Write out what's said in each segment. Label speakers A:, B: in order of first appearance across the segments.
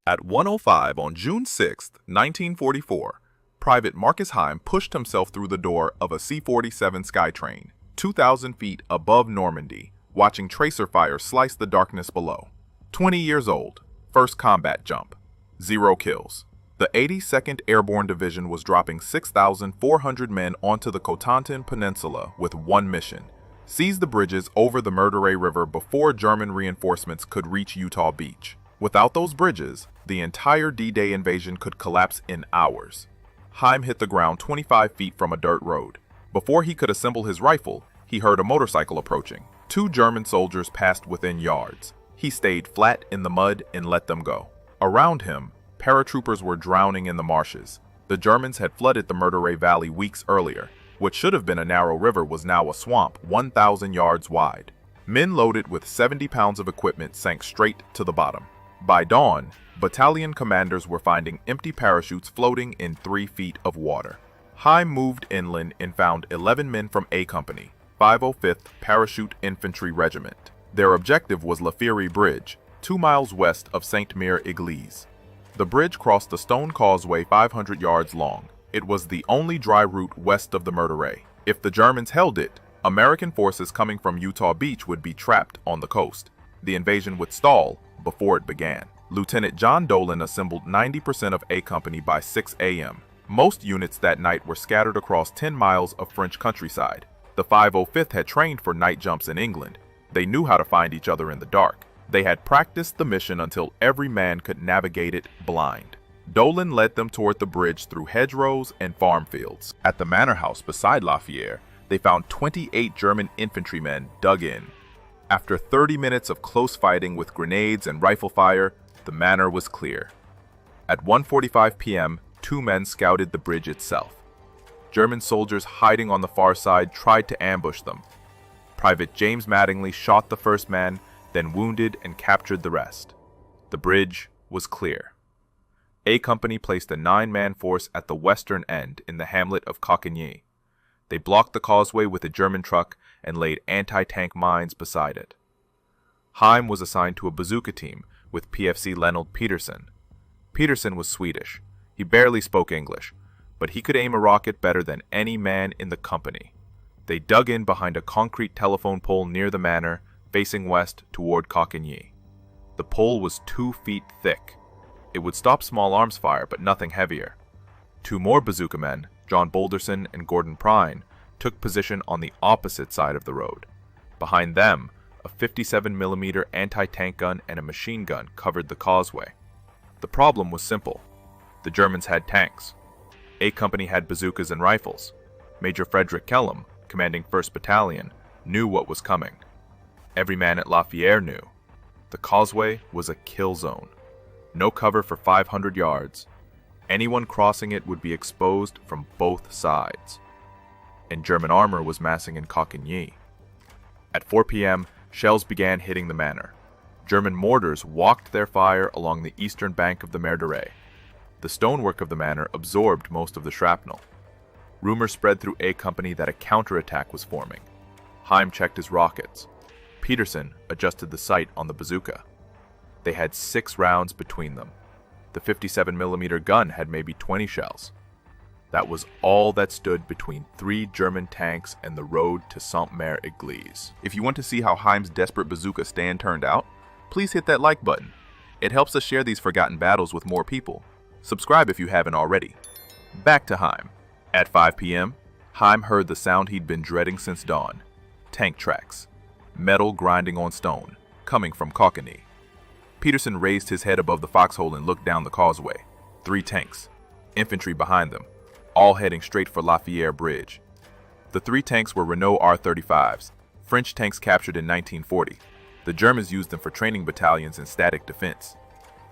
A: At 1:05 on June 6, 1944, Private Marcus Heim pushed himself through the door of a C-47 Skytrain, 2,000 feet above Normandy, watching tracer fire slice the darkness below. 20 years old, first combat jump, 0 kills. The 82nd Airborne Division was dropping 6,400 men onto the Cotentin Peninsula with one mission: seize the bridges over the Meurthe River before German reinforcements could reach Utah Beach. Without those bridges, the entire D-Day invasion could collapse in hours. Heim hit the ground 25 feet from a dirt road. Before he could assemble his rifle, he heard a motorcycle approaching. 2 German soldiers passed within yards. He stayed flat in the mud and let them go. Around him, paratroopers were drowning in the marshes. The Germans had flooded the Meurthe Valley weeks earlier. What should have been a narrow river was now a swamp 1,000 yards wide. Men loaded with 70 pounds of equipment sank straight to the bottom. By dawn, battalion commanders were finding empty parachutes floating in 3 feet of water. Heim moved inland and found 11 men from A Company, 505th Parachute Infantry Regiment. Their objective was Fière Bridge, 2 miles west of Sainte-Mère-Église. The bridge crossed the stone causeway 500 yards long. It was the only dry route west of the Meurthe. If the Germans held it, American forces coming from Utah Beach would be trapped on the coast. The invasion would stall before it began. Lieutenant John Dolan assembled 90% of A Company by 6 a.m. Most units that night were scattered across 10 miles of French countryside. The 505th had trained for night jumps in England. They knew how to find each other in the dark. They had practiced the mission until every man could navigate it blind. Dolan led them toward the bridge through hedgerows and farm fields. At the manor house beside La Fière, they found 28 German infantrymen dug in. After 30 minutes of close fighting with grenades and rifle fire, the manor was clear. At 1:45 p.m., 2 men scouted the bridge itself. German soldiers hiding on the far side tried to ambush them. Private James Mattingly shot the first man, then wounded and captured the rest. The bridge was clear. A Company placed a 9-man force at the western end in the hamlet of Coquigny. They blocked the causeway with a German truck and laid anti-tank mines beside it. Heim was assigned to a bazooka team with PFC Lenold Peterson. Peterson was Swedish. He barely spoke English, but he could aim a rocket better than any man in the company. They dug in behind a concrete telephone pole near the manor, facing west toward Coquigny. The pole was 2 feet thick. It would stop small arms fire, but nothing heavier. 2 more bazooka men, John Boulderson and Gordon Prine, took position on the opposite side of the road. Behind them, a 57mm anti-tank gun and a machine gun covered the causeway. The problem was simple. The Germans had tanks. A Company had bazookas and rifles. Major Frederick Kellum, commanding 1st Battalion, knew what was coming. Every man at La Fière knew. The causeway was a kill zone. No cover for 500 yards. Anyone crossing it would be exposed from both sides. And German armor was massing in Coquigny. At 4 p.m., shells began hitting the manor. German mortars walked their fire along the eastern bank of the Meurthe. The stonework of the manor absorbed most of the shrapnel. Rumors spread through A Company that a counterattack was forming. Heim checked his rockets. Peterson adjusted the sight on the bazooka. They had 6 rounds between them. The 57mm gun had maybe 20 shells. That was all that stood between 3 German tanks and the road to Sainte-Mère-Église. If you want to see how Heim's desperate bazooka stand turned out, please hit that like button. It helps us share these forgotten battles with more people. Subscribe if you haven't already. Back to Heim. At 5 p.m., Heim heard the sound he'd been dreading since dawn. Tank tracks. Metal grinding on stone, coming from Coquigny. Peterson raised his head above the foxhole and looked down the causeway. 3 tanks. Infantry behind them, all heading straight for La Fière Bridge. The 3 tanks were Renault R35s, French tanks captured in 1940. The Germans used them for training battalions in static defense.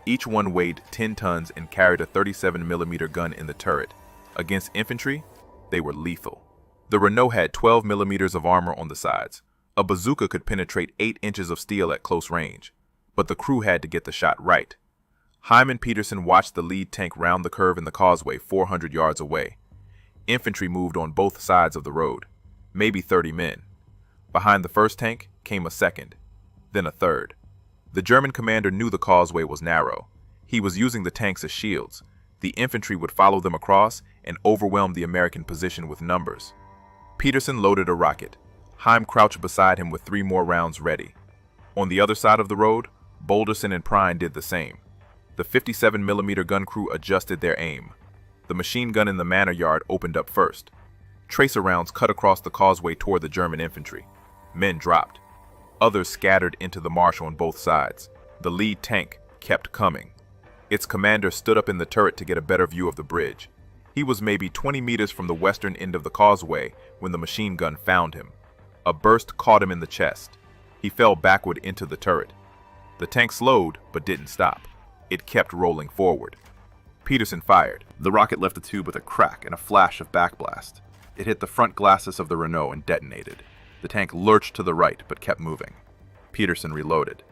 A: Each one weighed 10 tons and carried a 37mm gun in the turret. Against infantry, they were lethal. The Renault had 12mm of armor on the sides. A bazooka could penetrate 8 inches of steel at close range, but the crew had to get the shot right. Heim and Peterson watched the lead tank round the curve in the causeway 400 yards away. Infantry moved on both sides of the road, maybe 30 men. Behind the first tank came a second, then a third. The German commander knew the causeway was narrow. He was using the tanks as shields. The infantry would follow them across and overwhelm the American position with numbers. Peterson loaded a rocket. Heim crouched beside him with 3 more rounds ready. On the other side of the road, Boulderson and Prine did the same. The 57mm gun crew adjusted their aim. The machine gun in the manor yard opened up first. Tracer rounds cut across the causeway toward the German infantry. Men dropped. Others scattered into the marsh on both sides. The lead tank kept coming. Its commander stood up in the turret to get a better view of the bridge. He was maybe 20 meters from the western end of the causeway when the machine gun found him. A burst caught him in the chest. He fell backward into the turret. The tank slowed, but didn't stop. It kept rolling forward. Peterson fired.
B: The rocket left the tube with a crack and a flash of backblast. It hit the front glasses of the Renault and detonated. The tank lurched to the right, but kept moving. Peterson reloaded.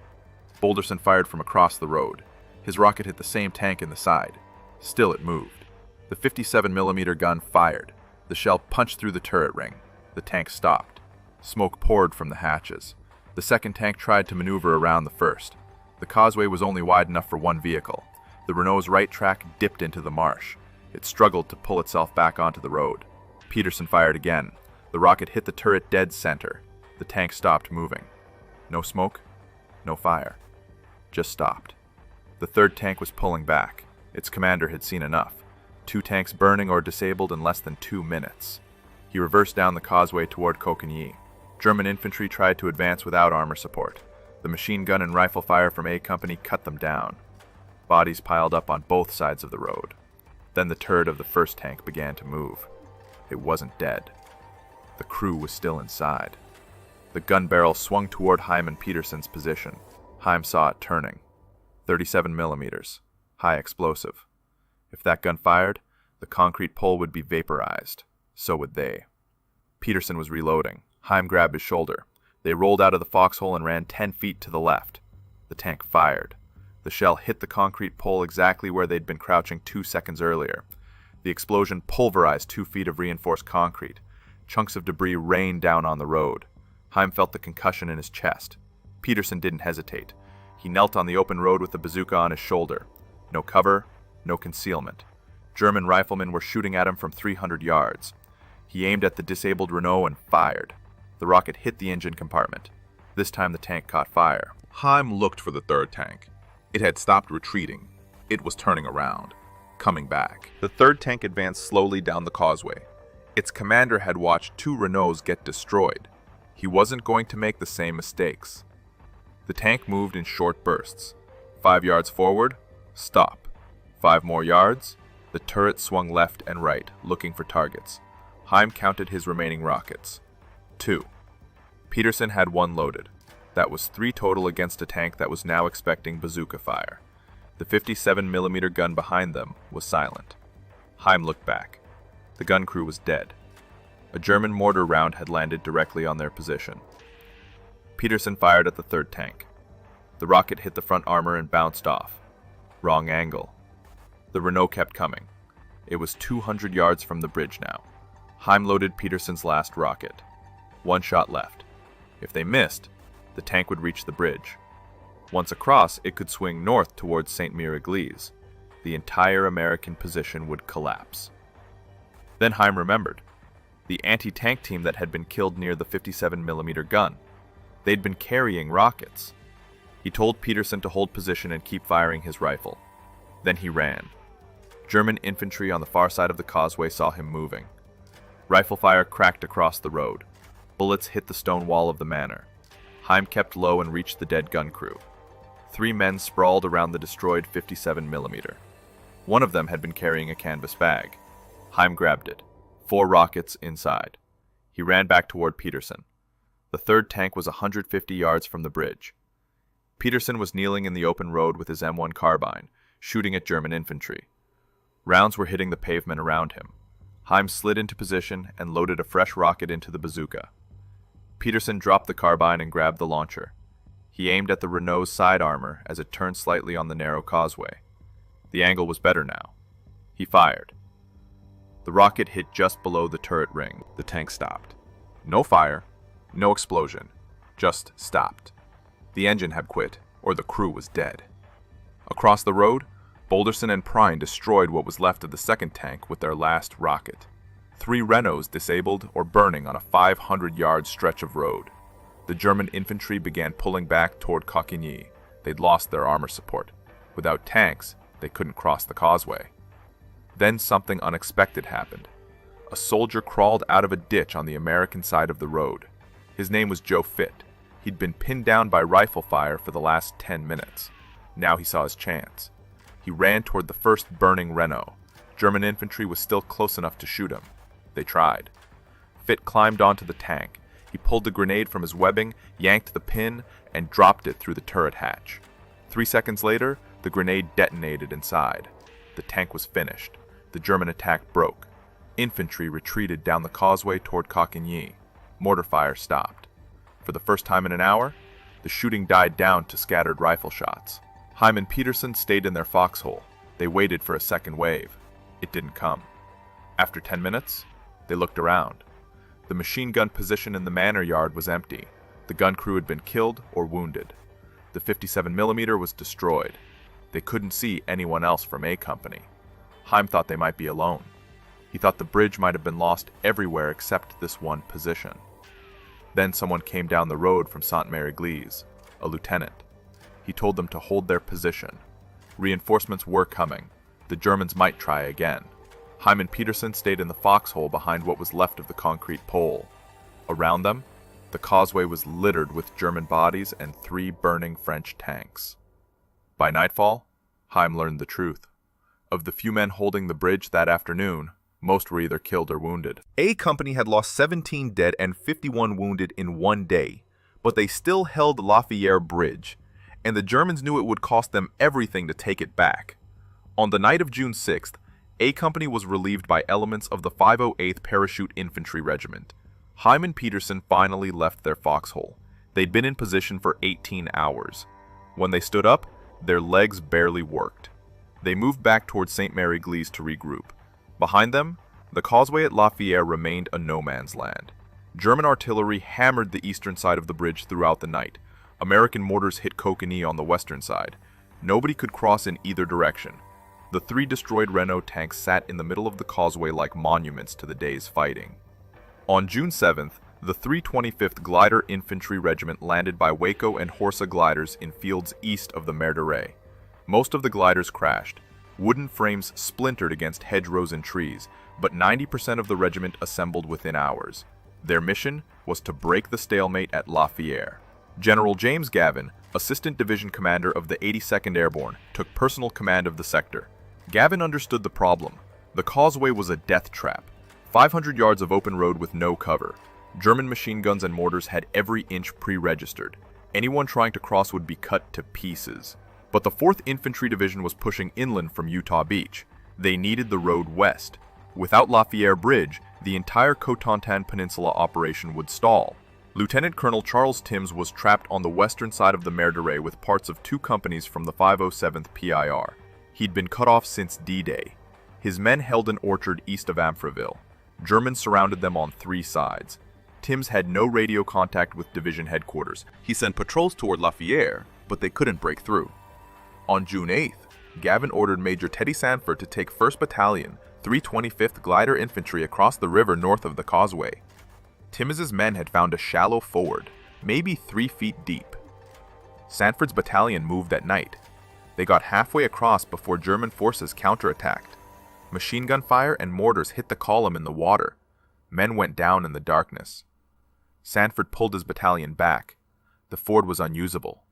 B: Boulderson fired from across the road. His rocket hit the same tank in the side. Still it moved. The 57mm gun fired. The shell punched through the turret ring. The tank stopped. Smoke poured from the hatches. The second tank tried to maneuver around the first. The causeway was only wide enough for one vehicle. The Renault's right track dipped into the marsh. It struggled to pull itself back onto the road. Peterson fired again. The rocket hit the turret dead center. The tank stopped moving. No smoke, no fire. Just stopped. The third tank was pulling back. Its commander had seen enough. 2 tanks burning or disabled in less than 2 minutes. He reversed down the causeway toward Coquigny. German infantry tried to advance without armor support. The machine gun and rifle fire from A Company cut them down. Bodies piled up on both sides of the road. Then the turret of the first tank began to move. It wasn't dead. The crew was still inside. The gun barrel swung toward Heim and Peterson's position. Heim saw it turning. 37mm, high explosive. If that gun fired, the concrete pole would be vaporized. So would they. Peterson was reloading. Heim grabbed his shoulder. They rolled out of the foxhole and ran 10 feet to the left. The tank fired. The shell hit the concrete pole exactly where they'd been crouching 2 seconds earlier. The explosion pulverized 2 feet of reinforced concrete. Chunks of debris rained down on the road. Heim felt the concussion in his chest. Peterson didn't hesitate. He knelt on the open road with the bazooka on his shoulder. No cover, no concealment. German riflemen were shooting at him from 300 yards. He aimed at the disabled Renault and fired. The rocket hit the engine compartment. This time the tank caught fire.
A: Heim looked for the third tank. It had stopped retreating. It was turning around, coming back. The third tank advanced slowly down the causeway. Its commander had watched 2 Renaults get destroyed. He wasn't going to make the same mistakes. The tank moved in short bursts. 5 yards forward, stop. 5 more yards, the turret swung left and right, looking for targets. Heim counted his remaining rockets. 2. Peterson had 1 loaded. That was 3 total against a tank that was now expecting bazooka fire. The 57mm gun behind them was silent. Heim looked back. The gun crew was dead. A German mortar round had landed directly on their position. Peterson fired at the third tank. The rocket hit the front armor and bounced off. Wrong angle. The Renault kept coming. It was 200 yards from the bridge now. Heim loaded Peterson's last rocket. 1 shot left. If they missed, the tank would reach the bridge. Once across, it could swing north towards St. Mir-Église. The entire American position would collapse. Then Heim remembered. The anti-tank team that had been killed near the 57mm gun. They'd been carrying rockets. He told Peterson to hold position and keep firing his rifle. Then he ran. German infantry on the far side of the causeway saw him moving. Rifle fire cracked across the road. Bullets hit the stone wall of the manor. Heim kept low and reached the dead gun crew. 3 men sprawled around the destroyed 57mm. One of them had been carrying a canvas bag. Heim grabbed it. 4 rockets inside. He ran back toward Peterson. The third tank was 150 yards from the bridge. Peterson was kneeling in the open road with his M1 carbine, shooting at German infantry. Rounds were hitting the pavement around him. Heim slid into position and loaded a fresh rocket into the bazooka. Peterson dropped the carbine and grabbed the launcher. He aimed at the Renault's side armor as it turned slightly on the narrow causeway. The angle was better now. He fired. The rocket hit just below the turret ring. The tank stopped. No fire, no explosion, just stopped. The engine had quit, or the crew was dead. Across the road, Balderson and Prine destroyed what was left of the second tank with their last rocket. 3 Renaults disabled or burning on a 500-yard stretch of road. The German infantry began pulling back toward Coquigny. They'd lost their armor support. Without tanks, they couldn't cross the causeway. Then something unexpected happened. A soldier crawled out of a ditch on the American side of the road. His name was Joe Fitt. He'd been pinned down by rifle fire for the last 10 minutes. Now he saw his chance. He ran toward the first burning Renault. German infantry was still close enough to shoot him. They tried. Fitt climbed onto the tank. He pulled the grenade from his webbing, yanked the pin, and dropped it through the turret hatch. 3 seconds later, the grenade detonated inside. The tank was finished. The German attack broke. Infantry retreated down the causeway toward Coquigny. Mortar fire stopped. For the first time in an hour, the shooting died down to scattered rifle shots. Heim and Peterson stayed in their foxhole. They waited for a second wave. It didn't come. After 10 minutes, they looked around. The machine gun position in the manor yard was empty. The gun crew had been killed or wounded. The 57mm was destroyed. They couldn't see anyone else from A Company. Heim thought they might be alone. He thought the bridge might have been lost everywhere except this one position. Then someone came down the road from Sainte-Mère-Église, a lieutenant. He told them to hold their position. Reinforcements were coming. The Germans might try again. Heim and Peterson stayed in the foxhole behind what was left of the concrete pole. Around them, the causeway was littered with German bodies and 3 burning French tanks. By nightfall, Heim learned the truth. Of the few men holding the bridge that afternoon, most were either killed or wounded.
C: A Company had lost 17 dead and 51 wounded in one day, but they still held Fière Bridge, and the Germans knew it would cost them everything to take it back. On the night of June 6th, A Company was relieved by elements of the 508th Parachute Infantry Regiment. Heim and Peterson finally left their foxhole. They'd been in position for 18 hours. When they stood up, their legs barely worked. They moved back towards Sainte-Mère-Église to regroup. Behind them, the causeway at La Fière remained a no-man's land. German artillery hammered the eastern side of the bridge throughout the night. American mortars hit Coquigny on the western side. Nobody could cross in either direction. The 3 destroyed Renault tanks sat in the middle of the causeway like monuments to the day's fighting. On June 7th, the 325th Glider Infantry Regiment landed by Waco and Horsa gliders in fields east of the Mer de Ray. Most of the gliders crashed. Wooden frames splintered against hedgerows and trees, but 90% of the regiment assembled within hours. Their mission was to break the stalemate at La Fière. General James Gavin, Assistant Division Commander of the 82nd Airborne, took personal command of the sector. Gavin understood the problem. The causeway was a death trap. 500 yards of open road with no cover. German machine guns and mortars had every inch pre-registered. Anyone trying to cross would be cut to pieces. But the 4th Infantry Division was pushing inland from Utah Beach. They needed the road west. Without La Fière Bridge, the entire Cotentin Peninsula operation would stall. Lieutenant Colonel Charles Timms was trapped on the western side of the Mer de Ray with parts of 2 companies from the 507th PIR. He'd been cut off since D-Day. His men held an orchard east of Amfreville. Germans surrounded them on 3 sides. Timms had no radio contact with division headquarters. He sent patrols toward La Fière, but they couldn't break through. On June 8th, Gavin ordered Major Teddy Sanford to take 1st Battalion, 325th Glider Infantry across the river north of the causeway. Timms's men had found a shallow ford, maybe 3 feet deep. Sanford's battalion moved at night. They got halfway across before German forces counterattacked. Machine gun fire and mortars hit the column in the water. Men went down in the darkness. Sanford pulled his battalion back. The ford was unusable.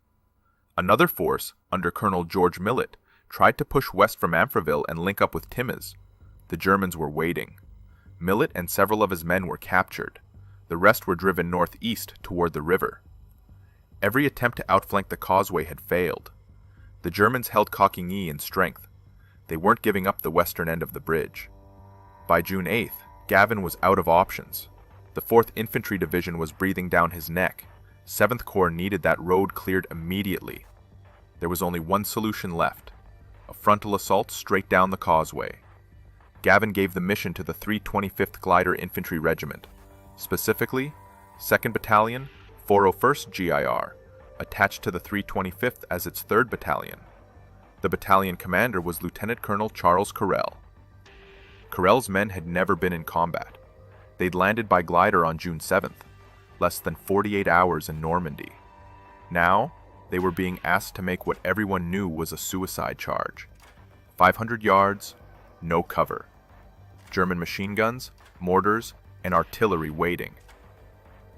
C: Another force, under Colonel George Millett, tried to push west from Amfreville and link up with Timms. The Germans were waiting. Millett and several of his men were captured. The rest were driven northeast toward the river. Every attempt to outflank the causeway had failed. The Germans held Coquigny in strength. They weren't giving up the western end of the bridge. By June 8th, Gavin was out of options. The 4th Infantry Division was breathing down his neck. 7th Corps needed that road cleared immediately. There was only one solution left: a frontal assault straight down the causeway. Gavin gave the mission to the 325th Glider Infantry Regiment, specifically 2nd Battalion, 401st GIR, attached to the 325th as its 3rd Battalion. The battalion commander was Lieutenant Colonel Charles Carrel. Carrel's men had never been in combat. They'd landed by glider on June 7th, less than 48 hours in Normandy. Now, they were being asked to make what everyone knew was a suicide charge. 500 yards, no cover. German machine guns, mortars, and artillery waiting.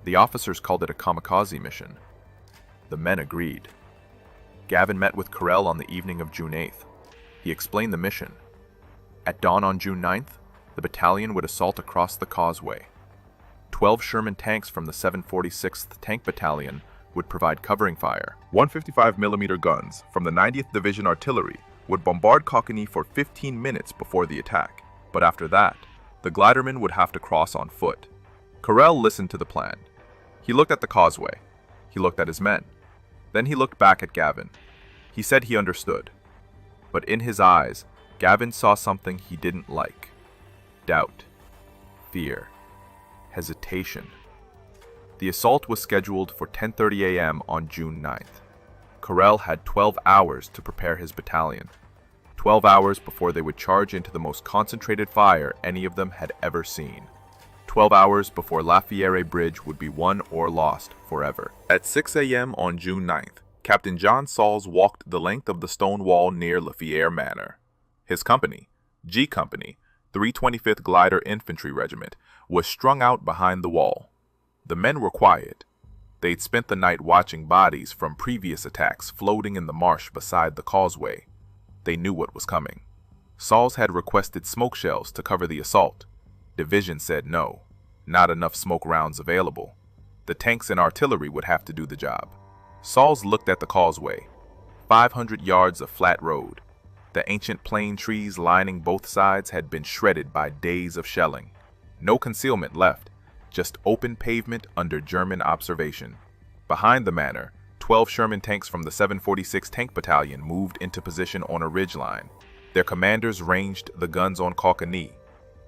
C: The officers called it a kamikaze mission. The men agreed. Gavin met with Carrel on the evening of June 8th. He explained the mission. At dawn on June 9th, the battalion would assault across the causeway. 12 Sherman tanks from the 746th Tank Battalion would provide covering fire.
A: 155mm guns from the 90th Division Artillery would bombard Cockney for 15 minutes before the attack, but after that, the glidermen would have to cross on foot. Carrel listened to the plan. He looked at the causeway. He looked at his men. Then he looked back at Gavin. He said he understood. But in his eyes, Gavin saw something he didn't like. Doubt. Fear. Hesitation. The assault was scheduled for 10:30 a.m. on June 9th. Carrel had 12 hours to prepare his battalion. 12 hours before they would charge into the most concentrated fire any of them had ever seen. 12 hours before Fière Bridge would be won or lost forever. At 6 a.m. on June 9th, Captain John Sauls walked the length of the stone wall near Fière Manor. His company, G Company, 325th Glider Infantry Regiment, was strung out behind the wall. The men were quiet. They'd spent the night watching bodies from previous attacks floating in the marsh beside the causeway. They knew what was coming. Sauls had requested smoke shells to cover the assault. Division said no, not enough smoke rounds available. The tanks and artillery would have to do the job. Sauls looked at the causeway. 500 yards of flat road. The ancient plane trees lining both sides had been shredded by days of shelling. No concealment left, just open pavement under German observation. Behind the manor, 12 Sherman tanks from the 746th Tank Battalion moved into position on a ridgeline. Their commanders ranged the guns on Cockney.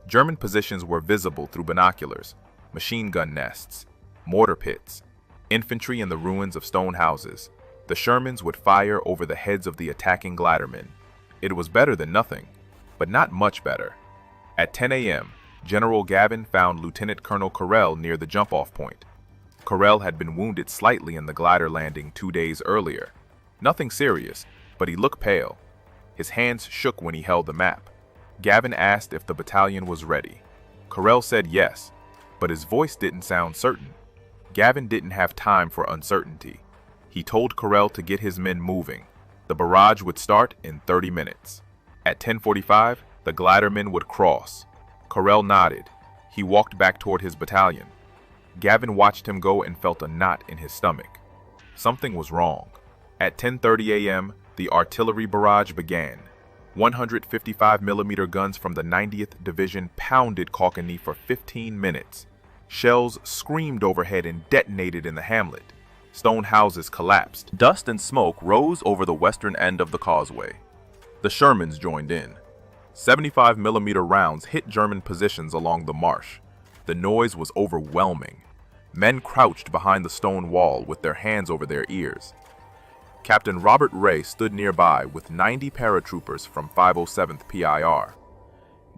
A: German positions were visible through binoculars, machine gun nests, mortar pits, infantry in the ruins of stone houses. The Shermans would fire over the heads of the attacking glidermen. It was better than nothing, but not much better. At 10 a.m., General Gavin found Lieutenant Colonel Carrel near the jump-off point. Carrel had been wounded slightly in the glider landing 2 days earlier. Nothing serious, but he looked pale. His hands shook when he held the map. Gavin asked if the battalion was ready. Carrel said yes, but his voice didn't sound certain. Gavin didn't have time for uncertainty. He told Carrel to get his men moving. The barrage would start in 30 minutes. At 10:45, the glidermen would cross. Carrel nodded. He walked back toward his battalion. Gavin watched him go and felt a knot in his stomach. Something was wrong. At 10:30 a.m., the artillery barrage began. 155mm guns from the 90th Division pounded Cockney for 15 minutes. Shells screamed overhead and detonated in the hamlet. Stone houses collapsed. Dust and smoke rose over the western end of the causeway. The Shermans joined in. 75mm rounds hit German positions along the marsh. The noise was overwhelming. Men crouched behind the stone wall with their hands over their ears. Captain Robert Ray stood nearby with 90 paratroopers from 507th PIR.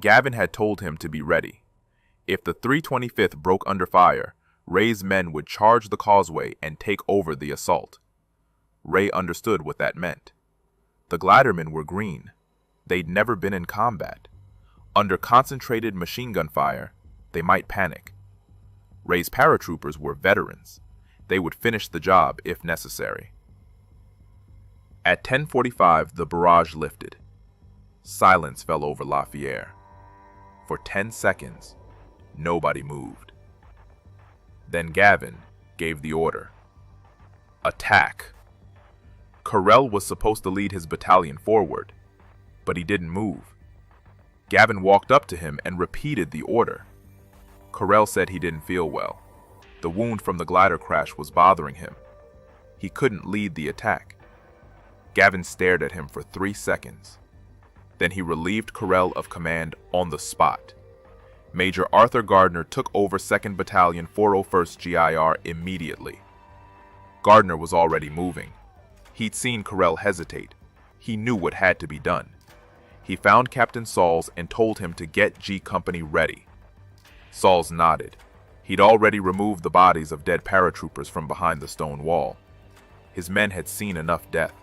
A: Gavin had told him to be ready. If the 325th broke under fire, Ray's men would charge the causeway and take over the assault. Ray understood what that meant. The glidermen were green. They'd never been in combat. Under concentrated machine gun fire, they might panic. Ray's paratroopers were veterans. They would finish the job if necessary. At 10:45, the barrage lifted. Silence fell over Fière. For 10 seconds, nobody moved. Then Gavin gave the order. Attack! Carrel was supposed to lead his battalion forward, but he didn't move. Gavin walked up to him and repeated the order. Carrel said he didn't feel well. The wound from the glider crash was bothering him. He couldn't lead the attack. Gavin stared at him for 3 seconds. Then he relieved Carrel of command on the spot. Major Arthur Gardner took over 2nd Battalion 401st GIR immediately. Gardner was already moving. He'd seen Carrel hesitate.
C: He knew what had to be done. He found Captain Sauls and told him to get G Company ready. Sauls nodded. He'd already removed the bodies of dead paratroopers from behind the stone wall. His men had seen enough death.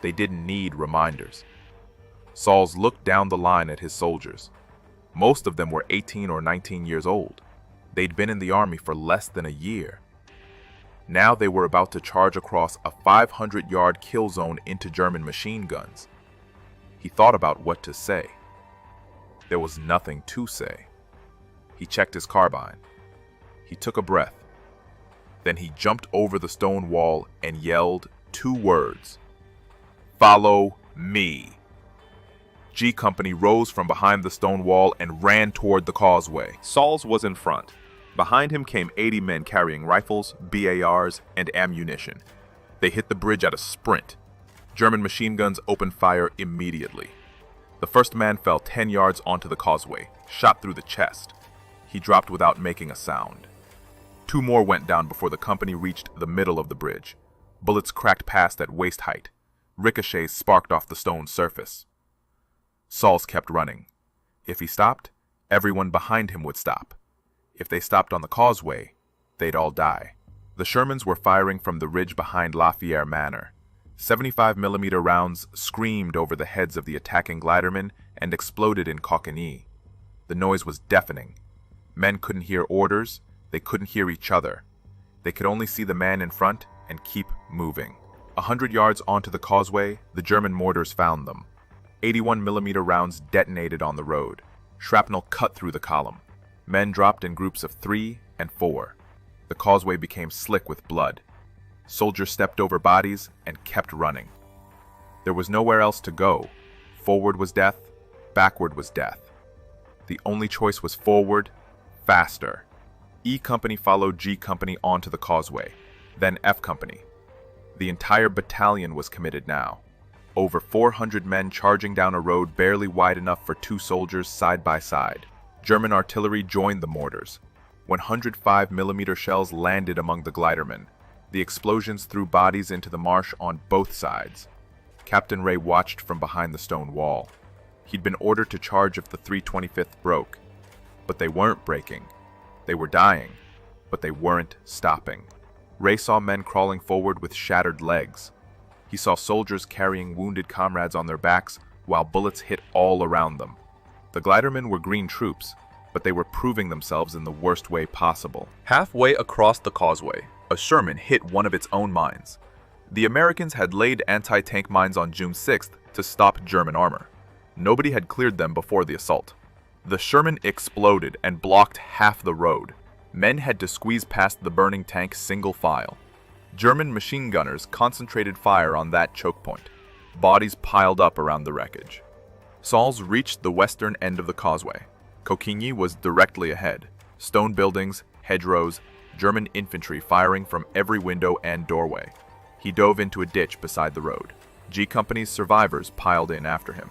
C: They didn't need reminders. Sauls looked down the line at his soldiers. Most of them were 18 or 19 years old. They'd been in the army for less than a year. Now they were about to charge across a 500-yard kill zone into German machine guns. He thought about what to say. There was nothing to say. He checked his carbine. He took a breath. Then he jumped over the stone wall and yelled 2 words. "Follow me." G Company rose from behind the stone wall and ran toward the causeway. Sauls was in front. Behind him came 80 men carrying rifles, BARs, and ammunition. They hit the bridge at a sprint. German machine guns opened fire immediately. The first man fell 10 yards onto the causeway, shot through the chest. He dropped without making a sound. 2 more went down before the company reached the middle of the bridge. Bullets cracked past at waist height. Ricochets sparked off the stone surface. Sauls kept running. If he stopped, everyone behind him would stop. If they stopped on the causeway, they'd all die. The Shermans were firing from the ridge behind La Fière Manor. 75mm rounds screamed over the heads of the attacking glidermen and exploded in Coquigny. The noise was deafening. Men couldn't hear orders. They couldn't hear each other. They could only see the man in front and keep moving. 100 yards onto the causeway, the German mortars found them. 81mm rounds detonated on the road. Shrapnel cut through the column. Men dropped in groups of 3 and 4. The causeway became slick with blood. Soldiers stepped over bodies and kept running. There was nowhere else to go. Forward was death, backward was death. The only choice was forward, faster. E Company followed G Company onto the causeway, then F Company. The entire battalion was committed now. Over 400 men charging down a road barely wide enough for 2 soldiers side by side. German artillery joined the mortars. 105mm shells landed among the glidermen. The explosions threw bodies into the marsh on both sides. Captain Ray watched from behind the stone wall. He'd been ordered to charge if the 325th broke. But they weren't breaking. They were dying, but they weren't stopping. Ray saw men crawling forward with shattered legs. He saw soldiers carrying wounded comrades on their backs while bullets hit all around them. The glidermen were green troops, but they were proving themselves in the worst way possible. Halfway across the causeway, a Sherman hit one of its own mines. The Americans had laid anti-tank mines on June 6th to stop German armor. Nobody had cleared them before the assault. The Sherman exploded and blocked half the road. Men had to squeeze past the burning tank single file. German machine gunners concentrated fire on that choke point. Bodies piled up around the wreckage. Sauls reached the western end of the causeway. Coquigny was directly ahead. Stone buildings, hedgerows, German infantry firing from every window and doorway. He dove into a ditch beside the road. G Company's survivors piled in after him.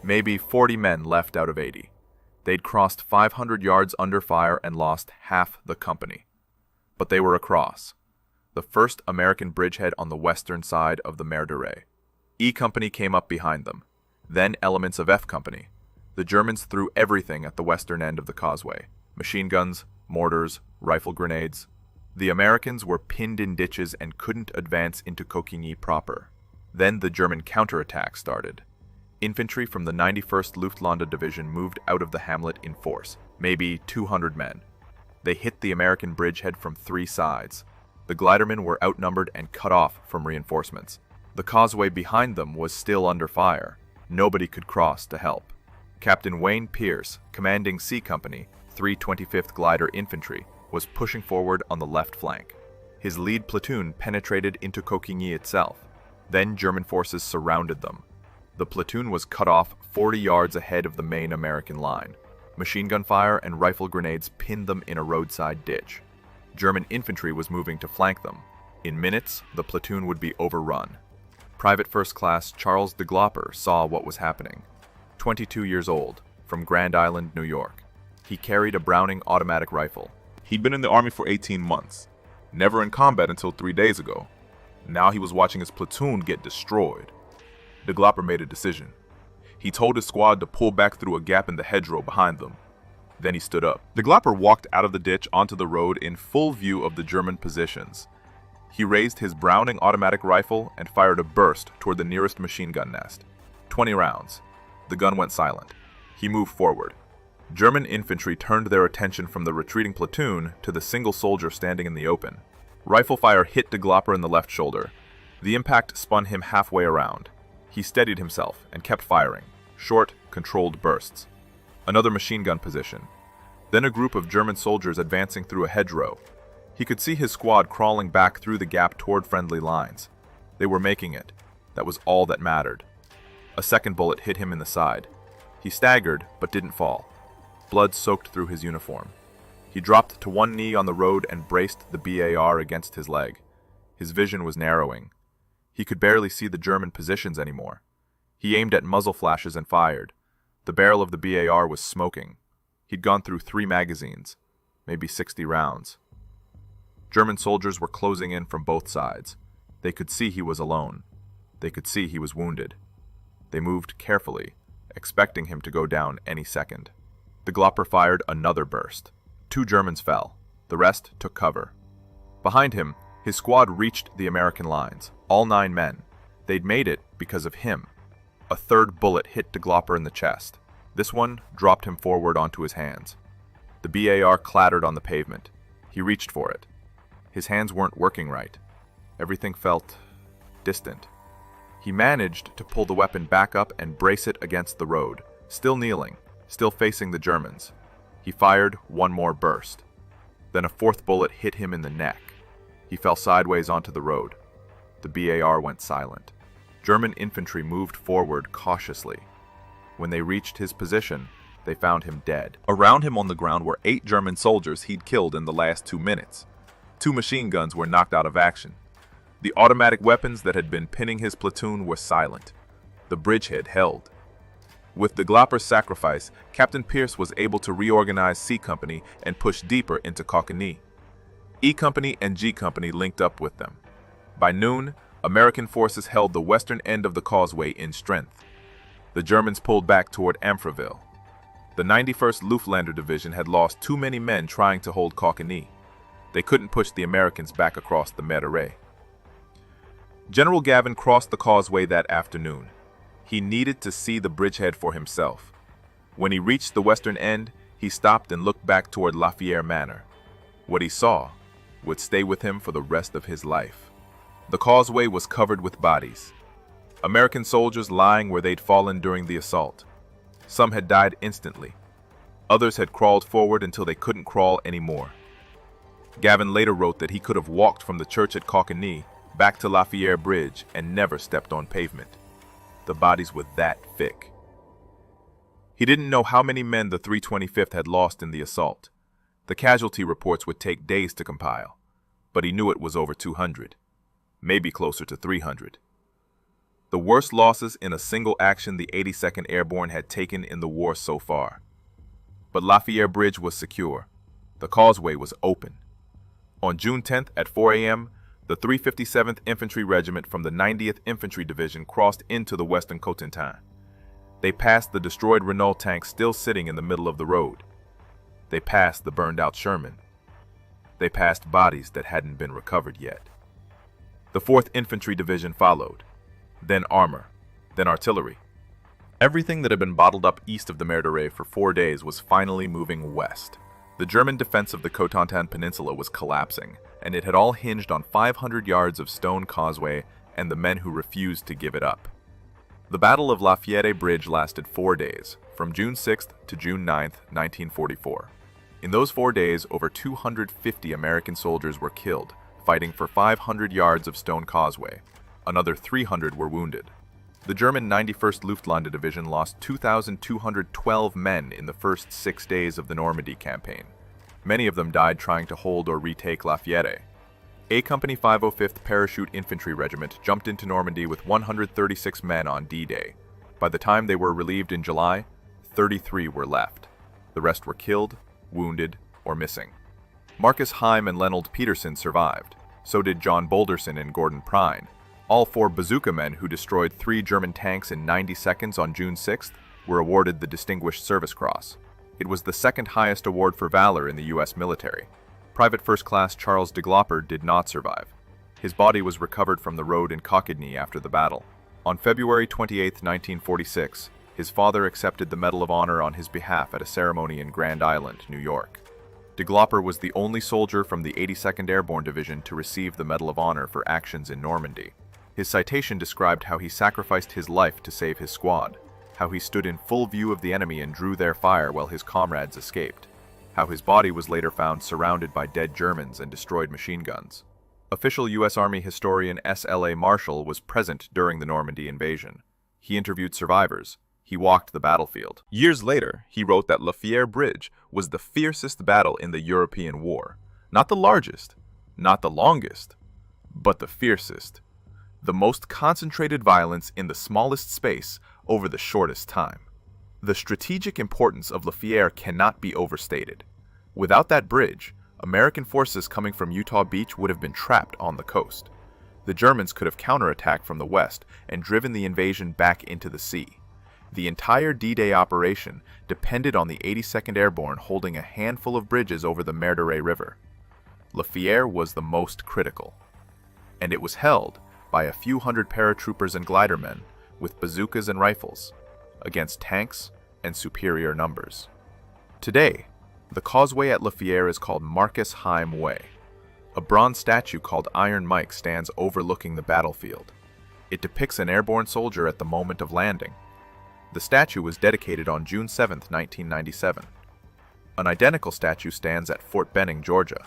C: Maybe 40 men left out of 80. They'd crossed 500 yards under fire and lost half the company. But they were across. The first American bridgehead on the western side of the Mer de Ray. E Company came up behind them. Then elements of F Company. The Germans threw everything at the western end of the causeway. Machine guns, mortars, rifle grenades. The Americans were pinned in ditches and couldn't advance into Coquigny proper. Then the German counterattack started. Infantry from the 91st Luftlandedivision Division moved out of the hamlet in force, maybe 200 men. They hit the American bridgehead from 3 sides. The glidermen were outnumbered and cut off from reinforcements. The causeway behind them was still under fire. Nobody could cross to help. Captain Wayne Pierce, commanding C Company, 325th Glider Infantry, was pushing forward on the left flank. His lead platoon penetrated into Coquigny itself. Then German forces surrounded them. The platoon was cut off 40 yards ahead of the main American line. Machine gun fire and rifle grenades pinned them in a roadside ditch. German infantry was moving to flank them. In minutes, the platoon would be overrun. Private First Class Charles de Glopper saw what was happening. 22 years old, from Grand Island, New York. He carried a Browning automatic rifle. He'd been in the Army for 18 months, never in combat until 3 days ago. Now he was watching his platoon get destroyed.
A: De Glopper made a decision. He told his squad to pull back through a gap in the hedgerow behind them. Then he stood up. De Glopper walked out of the ditch onto the road in full view of the German positions. He raised his Browning automatic rifle and fired a burst toward the nearest machine gun nest. 20 rounds. The gun went silent. He moved forward. German infantry turned their attention from the retreating platoon to the single soldier standing in the open. Rifle fire hit De Glopper in the left shoulder. The impact spun him halfway around. He steadied himself and kept firing, short, controlled bursts. Another machine gun position. Then a group of German soldiers advancing through a hedgerow. He could see his squad crawling back through the gap toward friendly lines. They were making it. That was all that mattered. A second bullet hit him in the side. He staggered, but didn't fall. Blood soaked through his uniform. He dropped to one knee on the road and braced the BAR against his leg. His vision was narrowing. He could barely see the German positions anymore. He aimed at muzzle flashes and fired. The barrel of the BAR was smoking. He'd gone through 3 magazines, maybe 60 rounds. German soldiers were closing in from both sides. They could see he was alone. They could see he was wounded. They moved carefully, expecting him to go down any second. De Glopper fired another burst. 2 Germans fell. The rest took cover. Behind him, his squad reached the American lines, all 9 men. They'd made it because of him. A third bullet hit De Glopper in the chest. This one dropped him forward onto his hands. The BAR clattered on the pavement. He reached for it. His hands weren't working right. Everything felt distant. He managed to pull the weapon back up and brace it against the road, still kneeling, still facing the Germans. He fired one more burst. Then a 4th bullet hit him in the neck. He fell sideways onto the road. The BAR went silent. German infantry moved forward cautiously. When they reached his position, they found him dead. Around him on the ground were 8 German soldiers he'd killed in the last 2 minutes. 2 machine guns were knocked out of action. The automatic weapons that had been pinning his platoon were silent. The bridgehead held. With De Glopper's sacrifice, Captain Pierce was able to reorganize C Company and push deeper into Causeway. E Company and G Company linked up with them. By noon, American forces held the western end of the causeway in strength. The Germans pulled back toward Amfreville. The 91st Luftlander Division had lost too many men trying to hold Causeway. They couldn't push the Americans back across the Meteray. General Gavin crossed the causeway that afternoon. He needed to see the bridgehead for himself. When he reached the western end, he stopped and looked back toward Lafayette Manor. What he saw would stay with him for the rest of his life. The causeway was covered with bodies. American soldiers lying where they'd fallen during the assault. Some had died instantly. Others had crawled forward until they couldn't crawl anymore. Gavin later wrote that he could have walked from the church at Causeway back to Fière Bridge and never stepped on pavement. The bodies were that thick. He didn't know how many men the 325th had lost in the assault. The casualty reports would take days to compile, but he knew it was over 200, maybe closer to 300. The worst losses in a single action the 82nd Airborne had taken in the war so far. But Fière Bridge was secure. The causeway was open. On June 10th at 4 a.m., the 357th Infantry Regiment from the 90th Infantry Division crossed into the western Cotentin. They passed the destroyed Renault tank still sitting in the middle of the road. They passed the burned-out Sherman. They passed bodies that hadn't been recovered yet. The 4th Infantry Division followed, then armor, then artillery. Everything that had been bottled up east of the Meteray for 4 days was finally moving west. The German defense of the Cotentin Peninsula was collapsing, and it had all hinged on 500 yards of stone causeway and the men who refused to give it up. The Battle of Fière Bridge lasted 4 days, from June 6th to June 9th, 1944. In those 4 days, over 250 American soldiers were killed, fighting for 500 yards of stone causeway. Another 300 were wounded. The German 91st Luftlander Division lost 2,212 men in the first 6 days of the Normandy campaign. Many of them died trying to hold or retake Lafayette. A Company 505th Parachute Infantry Regiment jumped into Normandy with 136 men on D-Day. By the time they were relieved in July, 33 were left. The rest were killed, wounded, or missing. Marcus Heim and Lenold Peterson survived. So did John Boulderson and Gordon Prine.
C: All 4 Bazooka men who destroyed 3 German tanks in 90 seconds on June 6th were awarded the Distinguished Service Cross. It was the second highest award for valor in the U.S. military. Private First Class Charles de Glopper did not survive. His body was recovered from the road in Cockney after the battle. On February 28, 1946, his father accepted the Medal of Honor on his behalf at a ceremony in Grand Island, New York. De Glopper was the only soldier from the 82nd Airborne Division to receive the Medal of Honor for actions in Normandy. His citation described how he sacrificed his life to save his squad, how he stood in full view of the enemy and drew their fire while his comrades escaped, how his body was later found surrounded by dead Germans and destroyed machine guns. Official U.S. Army historian S.L.A. Marshall was present during the Normandy invasion. He interviewed survivors. He walked the battlefield. Years later, he wrote that Fière Bridge was the fiercest battle in the European war. Not the largest, not the longest, but the fiercest. The most concentrated violence in the smallest space over the shortest time. The strategic importance of Fière cannot be overstated. Without that bridge, American forces coming from Utah Beach would have been trapped on the coast. The Germans could have counterattacked from the west and driven the invasion back into the sea. The entire D-Day operation depended on the 82nd Airborne holding a handful of bridges over the Merdere River. Fière was the most critical, and it was held by a few hundred paratroopers and glidermen with bazookas and rifles against tanks and superior numbers. Today, the causeway at Fière is called Marcus Heim Way. A bronze statue called Iron Mike stands overlooking the battlefield. It depicts an airborne soldier at the moment of landing. The statue was dedicated on June 7, 1997. An identical statue stands at Fort Benning, Georgia.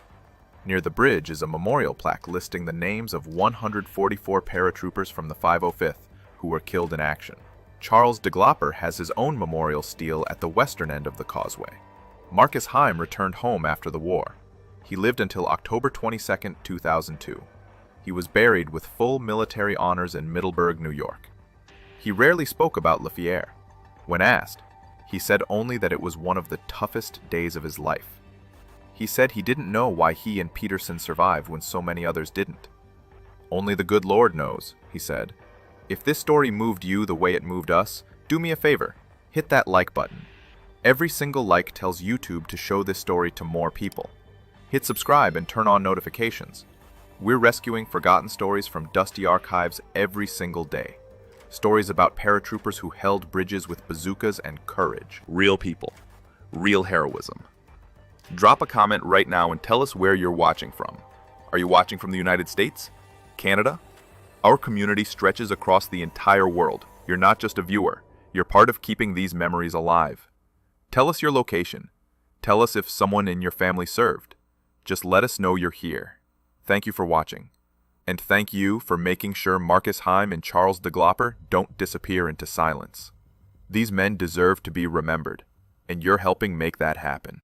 C: Near the bridge is a memorial plaque listing the names of 144 paratroopers from the 505th who were killed in action. Charles de Glopper has his own memorial stele at the western end of the causeway. Marcus Heim returned home after the war. He lived until October 22, 2002. He was buried with full military honors in Middleburg, New York. He rarely spoke about Fière. When asked, he said only that it was one of the toughest days of his life. He said he didn't know why he and Peterson survived when so many others didn't. Only the good Lord knows, he said. If this story moved you the way it moved us, do me a favor, hit that like button. Every single like tells YouTube to show this story to more people. Hit subscribe and turn on notifications. We're rescuing forgotten stories from dusty archives every single day. Stories about paratroopers who held bridges with bazookas and courage. Real people. Real heroism. Drop a comment right now and tell us where you're watching from. Are you watching from the United States? Canada? Our community stretches across the entire world. You're not just a viewer. You're part of keeping these memories alive. Tell us your location. Tell us if someone in your family served. Just let us know you're here. Thank you for watching. And thank you for making sure Marcus Heim and Charles de Glopper don't disappear into silence. These men deserve to be remembered, and you're helping make that happen.